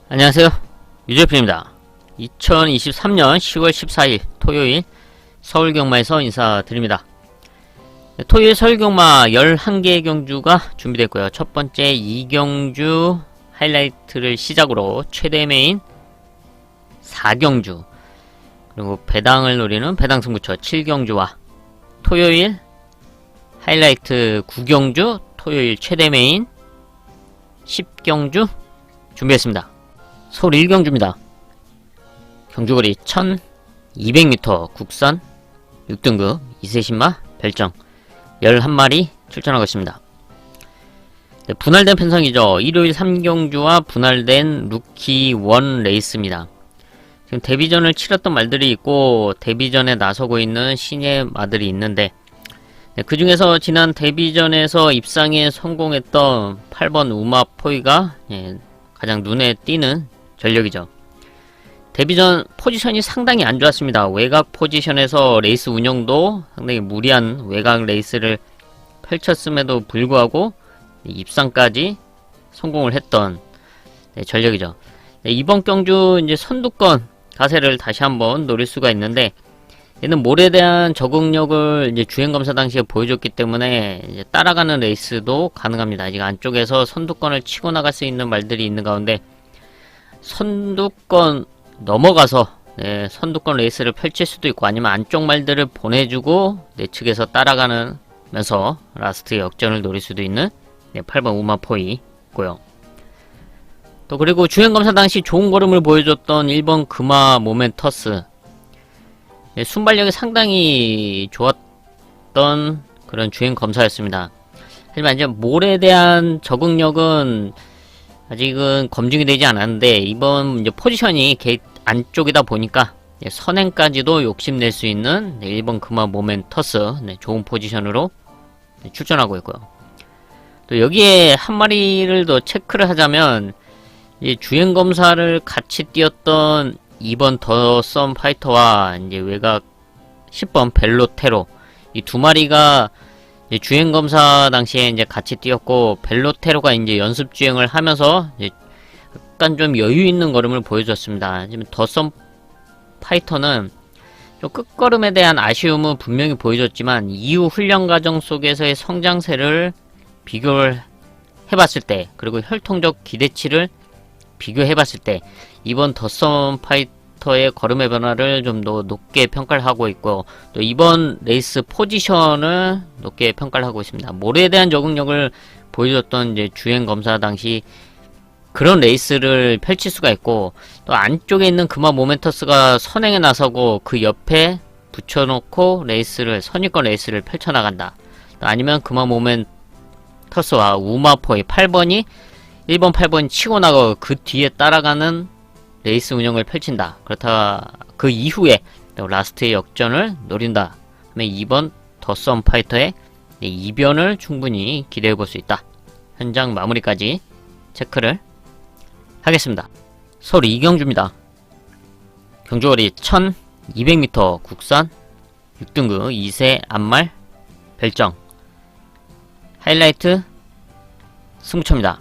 안녕하세요. 유재표입니다. 2023년 10월 14일 토요일 서울경마에서 인사드립니다. 토요일 서울경마 11개의 경주가 준비됐고요. 첫 번째 2경주 하이라이트를 시작으로 최대 메인 4경주, 그리고 배당을 노리는 배당 승부처 7경주와 토요일 하이라이트 9경주, 토요일 최대 메인 10경주 준비했습니다. 서울 1경주입니다. 경주거리 1200m 국산 6등급 2세 신마 별정 11마리 출전하고 있습니다. 네, 분할된 편성이죠. 일요일 3경주와 분할된 루키 1 레이스입니다. 지금 데뷔전을 치렀던 말들이 있고 데뷔전에 나서고 있는 신예 마들이 있는데, 네, 그 중에서 지난 데뷔전에서 입상에 성공했던 8번 우마포이가 가장 눈에 띄는 전력이죠. 데뷔전 포지션이 상당히 안 좋았습니다. 외곽 포지션에서 레이스 운영도 상당히 무리한 외곽 레이스를 펼쳤음에도 불구하고 입상까지 성공을 했던 전력이죠. 이번 경주 이제 선두권 가세를 다시 한번 노릴 수가 있는데, 얘는 몰에 대한 적응력을 이제 주행검사 당시에 보여줬기 때문에 이제 따라가는 레이스도 가능합니다. 아직 안쪽에서 선두권을 치고 나갈 수 있는 말들이 있는 가운데 선두권 넘어가서 선두권 레이스를 펼칠 수도 있고, 아니면 안쪽 말들을 보내주고 내측에서 따라가면서 라스트 역전을 노릴 수도 있는 8번 우마포이 있고요. 또 그리고 주행검사 당시 좋은 걸음을 보여줬던 1번 금화 모멘터스, 순발력이 상당히 좋았던 그런 주행검사였습니다. 하지만 이제 몰에 대한 적응력은 아직은 검증이 되지 않았는데, 이번 이제 포지션이 게이트 안쪽이다 보니까 선행까지도 욕심낼 수 있는 1번 금화 모멘터스, 좋은 포지션으로 출전하고 있고요. 또 여기에 한 마리를 더 체크를 하자면, 주행검사를 같이 뛰었던 2번 더 썸 파이터와 이제 외곽 10번 벨로테로, 이 두 마리가 주행검사 당시에 이제 같이 뛰었고, 벨로테로가 이제 연습 주행을 하면서 이제 약간 좀 여유 있는 걸음을 보여줬습니다. 지금 더 썸 파이터는 좀 끝걸음에 대한 아쉬움은 분명히 보여줬지만, 이후 훈련 과정 속에서의 성장세를 비교를 해봤을 때, 그리고 혈통적 기대치를 비교해봤을 때, 이번 더 썸 파이터의 걸음의 변화를 좀 더 높게 평가를 하고 있고, 또 이번 레이스 포지션을 높게 평가를 하고 있습니다. 몰에 대한 적응력을 보여줬던 이제 주행 검사 당시 그런 레이스를 펼칠 수가 있고, 또 안쪽에 있는 금화 모멘터스가 선행에 나서고 그 옆에 붙여놓고 레이스를, 선입권 레이스를 펼쳐나간다. 또 아니면 금화 모멘터스와 우마포의 8번이 1번 8번 치고 나가고 그 뒤에 따라가는 레이스 운영을 펼친다. 그렇다 그 이후에 라스트의 역전을 노린다 하면 2번 더 썸 파이터의 이변을 충분히 기대해볼 수 있다. 현장 마무리까지 체크를 하겠습니다. 서울 2경주입니다. 경주거리 1200m 국산 6등급 2세 암말 별정 하이라이트 승부처입니다.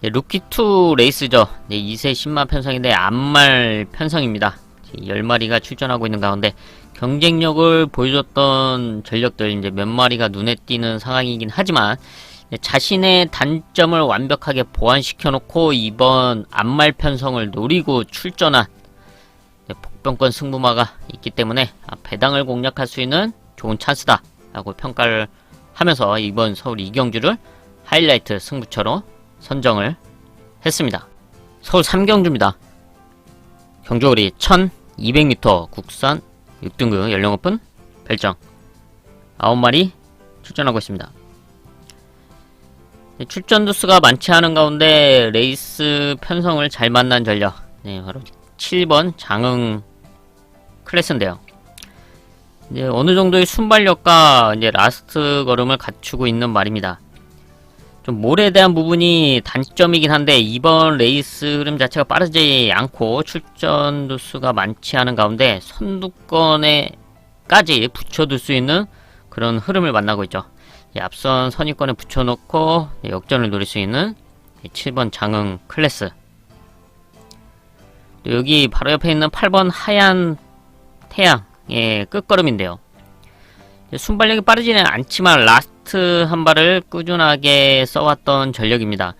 루키2 레이스죠. 2세 신마 편성인데 암말 편성입니다. 10마리가 출전하고 있는 가운데 경쟁력을 보여줬던 전력들 이제 몇 마리가 눈에 띄는 상황이긴 하지만, 자신의 단점을 완벽하게 보완시켜 놓고 이번 암말 편성을 노리고 출전한 복병권 승부마가 있기 때문에 배당을 공략할 수 있는 좋은 찬스다 라고 평가를 하면서 이번 서울 2경주를 하이라이트 승부처로 선정을 했습니다. 서울 3경주입니다. 경주거리 1200m 국산 6등급 연령 오픈 별정 9마리 출전하고 있습니다. 출전 두수가 많지 않은 가운데 레이스 편성을 잘 만난 전력, 바로 7번 장흥 클래스인데요. 이제 어느 정도의 순발력과 이제 라스트 걸음을 갖추고 있는 말입니다. 좀 몰에 대한 부분이 단점이긴 한데, 이번 레이스 흐름 자체가 빠르지 않고 출전 두수가 많지 않은 가운데 선두권에까지 붙여둘 수 있는 그런 흐름을 만나고 있죠. 앞선 선입권에 붙여놓고 역전을 노릴 수 있는 7번 장흥 클래스 또 여기 바로 옆에 있는 8번 하얀 태양의 끝걸음인데요. 순발력이 빠르지는 않지만 라스트 한 발을 꾸준하게 써왔던 전력입니다.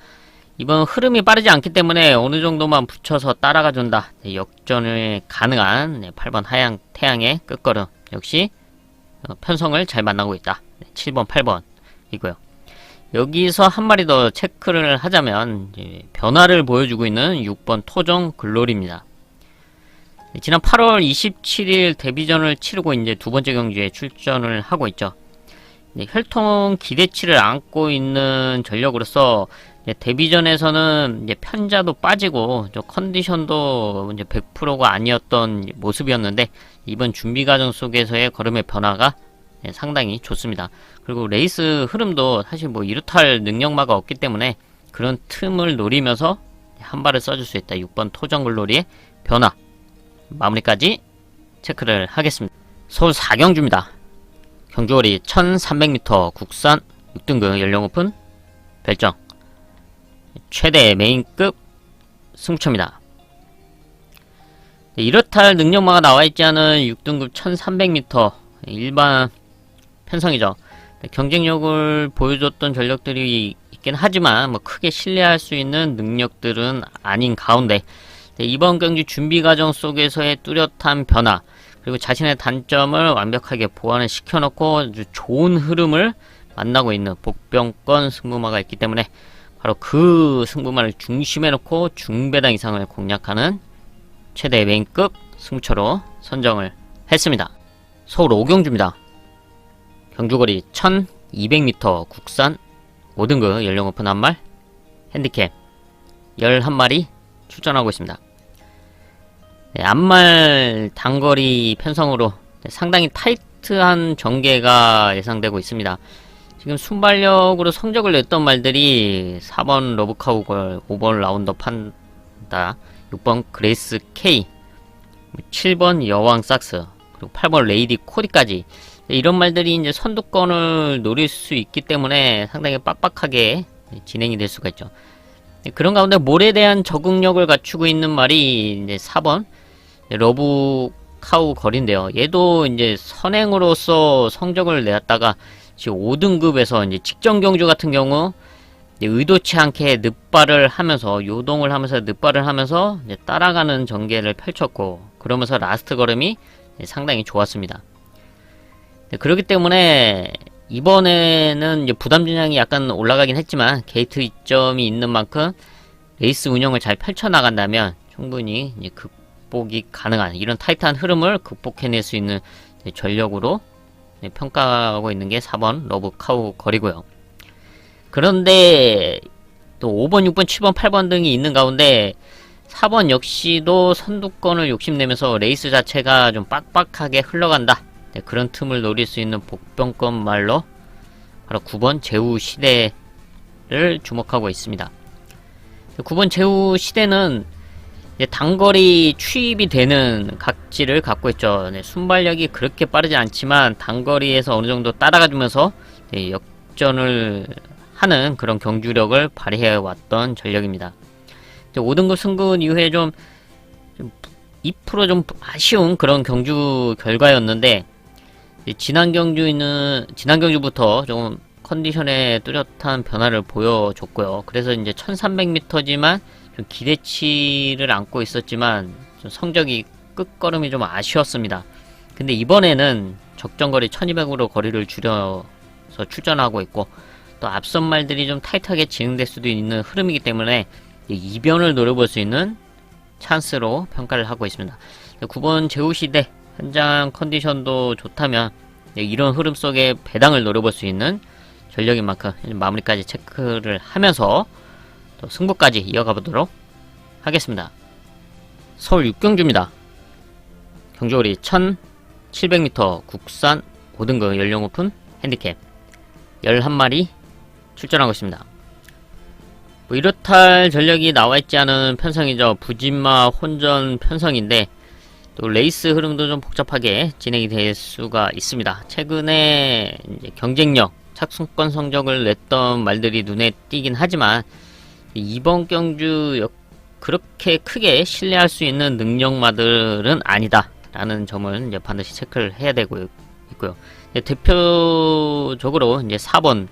이번 흐름이 빠르지 않기 때문에 어느 정도만 붙여서 따라가 준다. 역전을 가능한 8번 하얀 태양의 끝걸음 역시 편성을 잘 만나고 있다. 7번, 8번이고요. 여기서 한 마리 더 체크를 하자면 변화를 보여주고 있는 6번 토종 글로리입니다. 지난 8월 27일 데뷔전을 치르고 이제 두 번째 경기에 출전을 하고 있죠. 혈통 기대치를 안고 있는 전력으로서 데뷔전에서는 이제 편자도 빠지고 컨디션도 이제 100%가 아니었던 모습이었는데 이번 준비 과정 속에서의 걸음의 변화가 상당히 좋습니다. 그리고 레이스 흐름도 사실 뭐 이루탈 능력마가 없기 때문에 그런 틈을 노리면서 한 발을 써줄 수 있다. 6번 토정글로리의 변화 마무리까지 체크를 하겠습니다. 서울 4경주입니다. 경주거리 1300m 국산 6등급 연령 오픈 별정 최대 메인급 승부처입니다. 이렇탈 능력마가 나와있지 않은 6등급 1300m 일반 편성이죠. 경쟁력을 보여줬던 전력들이 있긴 하지만 뭐 크게 신뢰할 수 있는 능력들은 아닌 가운데 이번 경기 준비 과정 속에서의 뚜렷한 변화 그리고 자신의 단점을 완벽하게 보완을 시켜놓고 아주 좋은 흐름을 만나고 있는 복병권 승부마가 있기 때문에 바로 그 승부마를 중심에 놓고 중배당 이상을 공략하는 최대 메인급 승부처로 선정을 했습니다. 서울 5경주입니다. 경주거리 1200m 국산 5등급 연령 오픈 한말 핸디캡 11마리 출전하고 있습니다. 앞말 단거리 편성으로 상당히 타이트한 전개가 예상되고 있습니다. 지금 순발력으로 성적을 냈던 말들이 4번 러브카우걸, 5번 라운더 판다, 6번 그레이스 K, 7번 여왕 삭스, 그리고 8번 레이디 코디까지 이런 말들이 이제 선두권을 노릴 수 있기 때문에 상당히 빡빡하게 진행이 될 수가 있죠. 그런 가운데 몰에 대한 적응력을 갖추고 있는 말이 이제 4번 러브카우 거리인데요. 얘도 이제 선행으로서 성적을 내었다가 지금 5등급에서 이제 직전 경주 같은 경우 의도치 않게 늑발을 하면서 요동을 하면서 늑발을 하면서 이제 따라가는 전개를 펼쳤고 그러면서 라스트 걸음이 상당히 좋았습니다. 그렇기 때문에 이번에는 이제 부담 진양이 약간 올라가긴 했지만 게이트 이점이 있는 만큼 레이스 운영을 잘 펼쳐나간다면 충분히 이제 극복이 가능한 이런 타이트한 흐름을 극복해낼 수 있는 전력으로 평가하고 있는 게 4번 러브카우 거리고요. 그런데 또 5번, 6번, 7번, 8번 등이 있는 가운데 4번 역시도 선두권을 욕심내면서 레이스 자체가 좀 빡빡하게 흘러간다. 그런 틈을 노릴 수 있는 복병권 말로 바로 9번 제우시대를 주목하고 있습니다. 9번 제우시대는 단거리 추입이 되는 각질을 갖고 있죠. 순발력이 그렇게 빠르지 않지만 단거리에서 어느정도 따라가주면서 역전을 하는 그런 경주력을 발휘해왔던 전력입니다. 5등급 승근 이후에 좀 2% 좀 아쉬운 그런 경주 결과였는데 지난 경주부터 좀 컨디션에 뚜렷한 변화를 보여줬고요. 그래서 이제 1300m지만 좀 기대치를 안고 있었지만 좀 성적이 끝걸음이 좀 아쉬웠습니다. 근데 이번에는 적정거리 1200으로 거리를 줄여서 출전하고 있고 또 앞선 말들이 좀 타이트하게 진행될 수도 있는 흐름이기 때문에 이변을 노려볼 수 있는 찬스로 평가를 하고 있습니다. 9번 제우시대 현장 컨디션도 좋다면 이런 흐름 속에 배당을 노려볼 수 있는 전력인 만큼 마무리까지 체크를 하면서 또 승부까지 이어가 보도록 하겠습니다. 서울 6경주입니다. 경주거리 1700m 국산 5등급 연령 오픈 핸디캡 11마리 출전하고 있습니다. 뭐 이렇탈 전력이 나와있지 않은 편성이죠. 부진마 혼전 편성인데 또 레이스 흐름도 좀 복잡하게 진행이 될 수가 있습니다. 최근에 이제 경쟁력, 착순권 성적을 냈던 말들이 눈에 띄긴 하지만 이번 경주 그렇게 크게 신뢰할 수 있는 능력마들은 아니다 라는 점을 이제 반드시 체크를 해야 되고 있고요. 대표적으로 이제 4번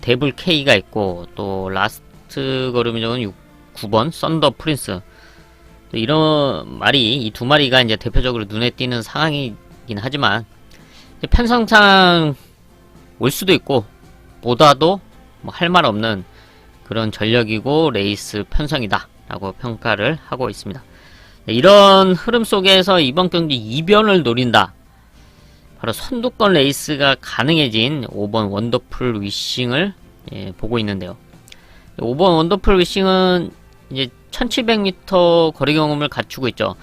데블 K가 있고, 또 라스트 거름이정은 9번 썬더 프린스, 이런 말이, 이 두 마리가 이제 대표적으로 눈에 띄는 상황이긴 하지만 편성상 올 수도 있고 보다도 뭐 할 말 없는 그런 전력이고 레이스 편성이다 라고 평가를 하고 있습니다. 이런 흐름 속에서 이번 경기 이변을 노린다, 바로 선두권 레이스가 가능해진 5번 원더풀 위싱을 보고 있는데요. 5번 원더풀 위싱은 이제 1700m 거리 경험을 갖추고 있죠.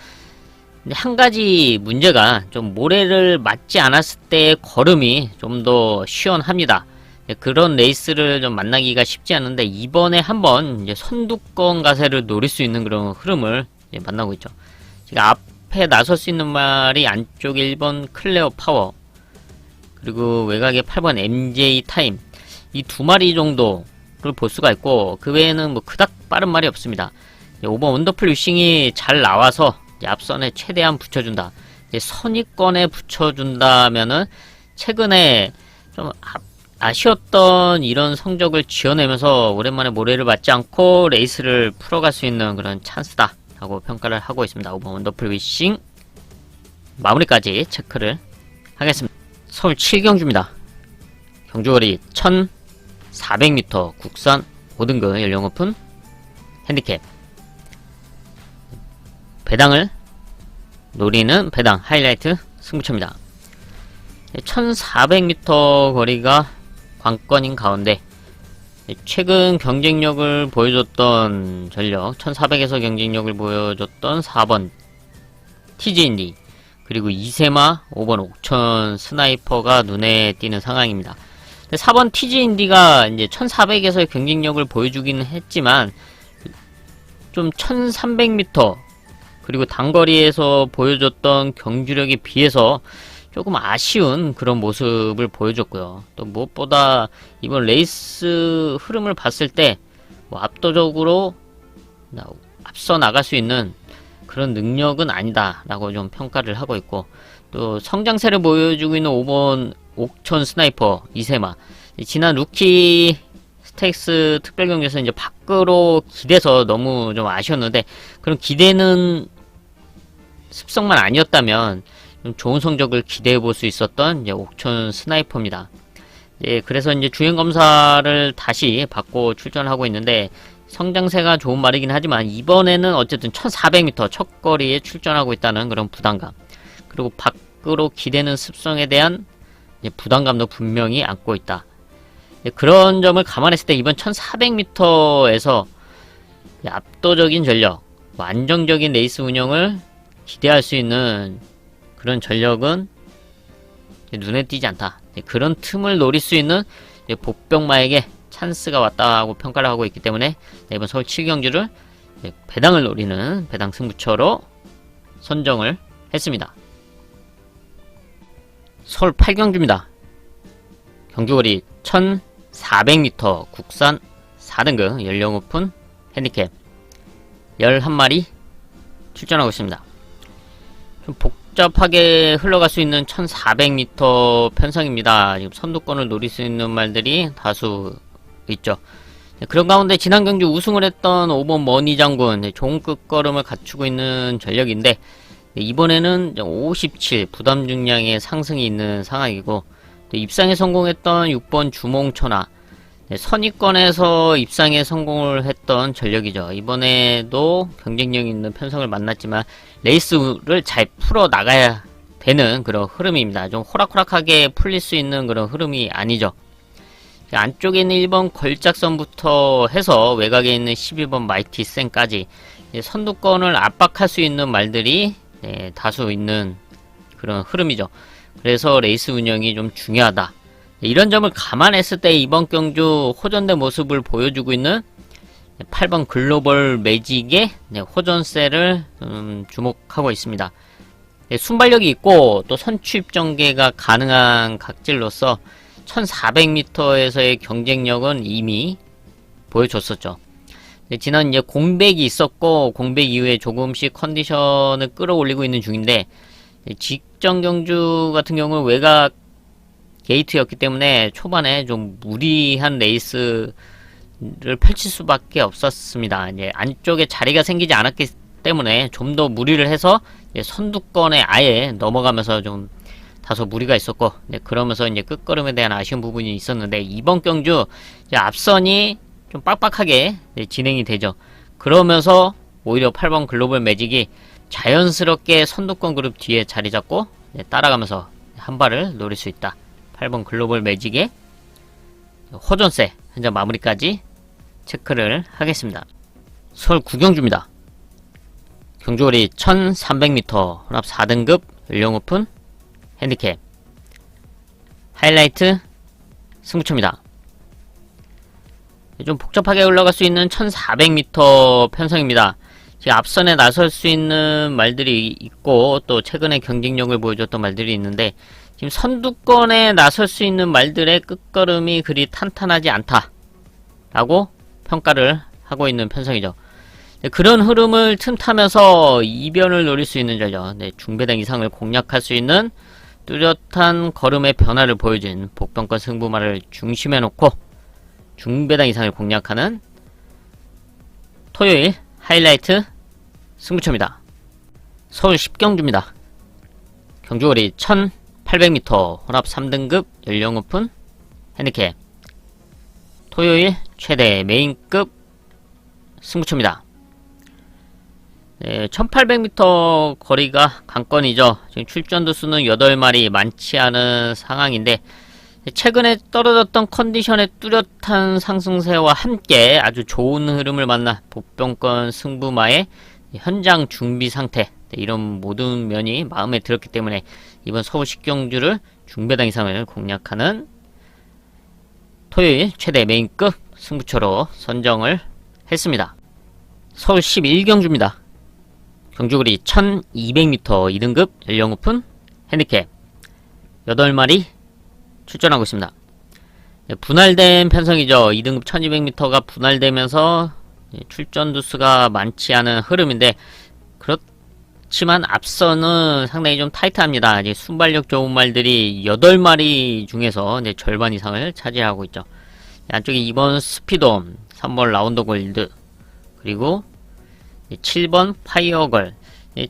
근데 한 가지 문제가, 좀 모래를 맞지 않았을 때 걸음이 좀 더 시원합니다. 그런 레이스를 좀 만나기가 쉽지 않은데, 이번에 한번 이제 선두권 가세를 노릴 수 있는 그런 흐름을 만나고 있죠. 지금 앞에 나설 수 있는 말이 안쪽에 1번 클레어 파워, 그리고 외곽에 8번 MJ 타임, 이 두 마리 정도를 볼 수가 있고, 그 외에는 뭐 그닥 빠른 말이 없습니다. 5번 원더풀 위싱이 잘 나와서 앞선에 최대한 붙여준다. 선위권에 붙여준다면은 최근에 좀 아쉬웠던 이런 성적을 지어내면서 오랜만에 모래를 맞지 않고 레이스를 풀어갈 수 있는 그런 찬스다 라고 평가를 하고 있습니다. 5번 원더풀 위싱 마무리까지 체크를 하겠습니다. 서울 7경주입니다. 경주거리 1400m 국산 5등급 연령 오픈 핸디캡, 배당을 노리는 배당 하이라이트 승부처입니다. 1400m 거리가 관건인 가운데 최근 경쟁력을 보여줬던 전력, 1400에서 경쟁력을 보여줬던 4번 TGND, 그리고 이세마 5번 옥천 스나이퍼가 눈에 띄는 상황입니다. 4번 TGND가 이제 1400에서 경쟁력을 보여주기는 했지만 좀 1300m 그리고 단거리에서 보여줬던 경주력에 비해서 조금 아쉬운 그런 모습을 보여줬고요. 또 무엇보다 이번 레이스 흐름을 봤을 때 뭐 압도적으로 앞서 나갈 수 있는 그런 능력은 아니다 라고 좀 평가를 하고 있고, 또 성장세를 보여주고 있는 5번 옥천 스나이퍼 이세마, 지난 루키 스택스 특별경기에서 이제 밖으로 기대서 너무 좀 아쉬웠는데, 그런 기대는 습성만 아니었다면 좀 좋은 성적을 기대해 볼 수 있었던 이제 옥천 스나이퍼입니다. 그래서 이제 주행 검사를 다시 받고 출전하고 있는데, 성장세가 좋은 말이긴 하지만 이번에는 어쨌든 1400m 첫 거리에 출전하고 있다는 그런 부담감, 그리고 밖으로 기대는 습성에 대한 부담감도 분명히 안고 있다. 그런 점을 감안했을 때 이번 1400m에서 압도적인 전력, 안정적인 레이스 운영을 기대할 수 있는 그런 전력은 눈에 띄지 않다. 그런 틈을 노릴 수 있는 복병마에게 찬스가 왔다고 평가를 하고 있기 때문에 이번 서울 7경주를 배당을 노리는 배당 승부처로 선정을 했습니다. 서울 8경주입니다. 경주거리 1400m 국산 4등급 연령 오픈 핸디캡 11마리 출전하고 있습니다. 좀 복잡하게 흘러갈 수 있는 1400m 편성입니다. 지금 선두권을 노릴 수 있는 말들이 다수 있죠. 그런 가운데 지난 경주 우승을 했던 5번 머니 장군, 좋은 끝걸음을 갖추고 있는 전력인데, 이번에는 57 부담 중량의 상승이 있는 상황이고, 또 입상에 성공했던 6번 주몽천하, 선위권에서 입상에 성공을 했던 전력이죠. 이번에도 경쟁력 있는 편성을 만났지만 레이스를 잘 풀어 나가야 되는 그런 흐름입니다. 좀 호락호락하게 풀릴 수 있는 그런 흐름이 아니죠. 안쪽에 있는 1번 걸작선부터 해서 외곽에 있는 11번 마이티 센까지 선두권을 압박할 수 있는 말들이 다수 있는 그런 흐름이죠. 그래서 레이스 운영이 좀 중요하다. 이런 점을 감안했을 때 이번 경주 호전된 모습을 보여주고 있는 8번 글로벌 매직의 호전세를 주목하고 있습니다. 순발력이 있고 또 선취입 전개가 가능한 각질로서 1400m에서의 경쟁력은 이미 보여줬었죠. 지난 이제 공백이 있었고 공백 이후에 조금씩 컨디션을 끌어올리고 있는 중인데 직전 경주 같은 경우는 외곽 게이트였기 때문에 초반에 좀 무리한 레이스를 펼칠 수밖에 없었습니다. 이제 안쪽에 자리가 생기지 않았기 때문에 좀 더 무리를 해서 선두권에 아예 넘어가면서 좀 다소 무리가 있었고, 그러면서 이제 끝걸음에 대한 아쉬운 부분이 있었는데 이번 경주 이제 앞선이 좀 빡빡하게 진행이 되죠. 그러면서 오히려 8번 글로벌 매직이 자연스럽게 선두권 그룹 뒤에 자리 잡고 따라가면서 한 발을 노릴 수 있다. 8번 글로벌 매직의 호전세 현재 마무리까지 체크를 하겠습니다. 서울 구경주입니다. 경주거리 1300m 혼합 4등급 연령 오픈 핸디캡 하이라이트 승부처입니다. 좀 복잡하게 올라갈 수 있는 1400m 편성입니다. 지금 앞선에 나설 수 있는 말들이 있고 또 최근에 경쟁력을 보여줬던 말들이 있는데 지금 선두권에 나설 수 있는 말들의 끝걸음이 그리 탄탄하지 않다 라고 평가를 하고 있는 편성이죠. 그런 흐름을 틈타면서 이변을 노릴 수 있는 전력, 중배당 이상을 공략할 수 있는 뚜렷한 걸음의 변화를 보여준 복병권 승부마를 중심에 놓고 중배당 이상을 공략하는 토요일 하이라이트 승부처입니다. 서울 10경주입니다. 경주거리 1800m 혼합 3등급 연령 오픈 핸디캡 토요일 최대 메인급 승부처입니다. 1800m 거리가 관건이죠. 지금 출전도 수는 8마리, 많지 않은 상황인데 최근에 떨어졌던 컨디션의 뚜렷한 상승세와 함께 아주 좋은 흐름을 만나 복병권 승부마의 현장 준비 상태, 이런 모든 면이 마음에 들었기 때문에 이번 서울 10경주를 중배당 이상을 공략하는 토요일 최대 메인급 승부처로 선정을 했습니다. 서울 11경주입니다. 경주거리 1200m 2등급 연령 오픈 핸디캡 8마리 출전하고 있습니다. 분할된 편성이죠. 2등급 1200m가 분할되면서 출전 두수가 많지 않은 흐름인데 그렇지만 앞선은 상당히 좀 타이트합니다. 이제 순발력 좋은 말들이 8마리 중에서 이제 절반 이상을 차지하고 있죠. 안쪽에 2번 스피돔, 3번 라운더 골드, 그리고 7번 파이어걸.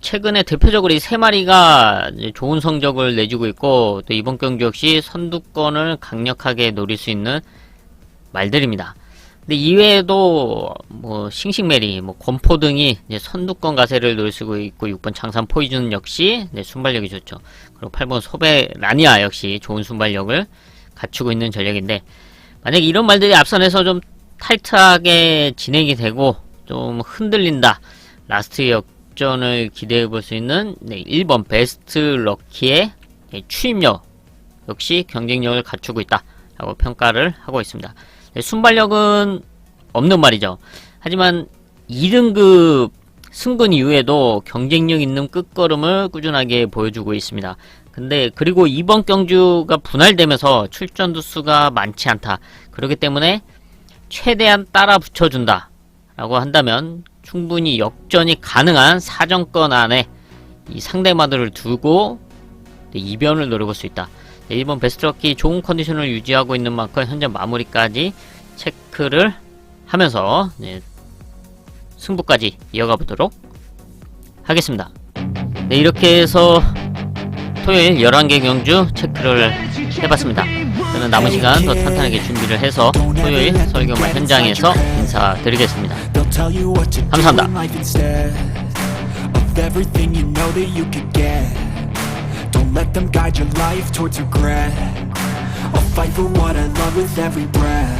최근에 대표적으로 이 3마리가 좋은 성적을 내주고 있고 또 이번 경기 역시 선두권을 강력하게 노릴 수 있는 말들입니다. 근데 이외에도 뭐 싱싱메리, 권포 등이 선두권 가세를 노릴 수 있고 6번 장산 포이즌 역시 순발력이 좋죠. 그리고 8번 소베 라니아 역시 좋은 순발력을 갖추고 있는 전력인데 만약에 이런 말들이 앞선에서 좀 타이트하게 진행이 되고 좀 흔들린다. 라스트 역전을 기대해 볼 수 있는 1번 베스트 럭키의 추임력 역시 경쟁력을 갖추고 있다 라고 평가를 하고 있습니다. 순발력은 없는 말이죠. 하지만 2등급 승근 이후에도 경쟁력 있는 끝걸음을 꾸준하게 보여주고 있습니다. 근데 그리고 이번 경주가 분할되면서 출전 두수가 많지 않다. 그렇기 때문에 최대한 따라 붙여준다 라고 한다면 충분히 역전이 가능한 사정권 안에 이 상대마들을 두고 이변을 노려볼 수 있다. 1번 베스트럭키 좋은 컨디션을 유지하고 있는 만큼 현재 마무리까지 체크를 하면서 승부까지 이어가 보도록 하겠습니다. 이렇게 해서 토요일 11개 경주 체크를 해봤습니다. 저는 남은 시간 더 탄탄하게 준비를 해서 토요일 설교마 현장에서 인사드리겠습니다. 감사합니다. Don't let them guide your life towards regret. I'll fight for what I love with every breath.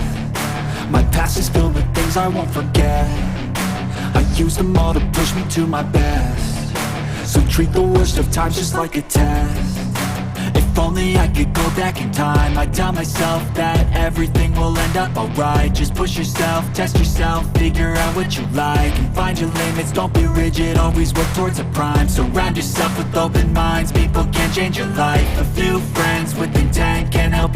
My past is filled with things I won't forget. I use them all to push me to my best. So treat the worst of times just like a test. If only I could go back in time, I'd tell myself that everything will end up alright. Just push yourself, test yourself, figure out what you like, and find your limits, don't be rigid, always work towards a prime. Surround yourself with open minds, people can change your life. A few friends with intent can help you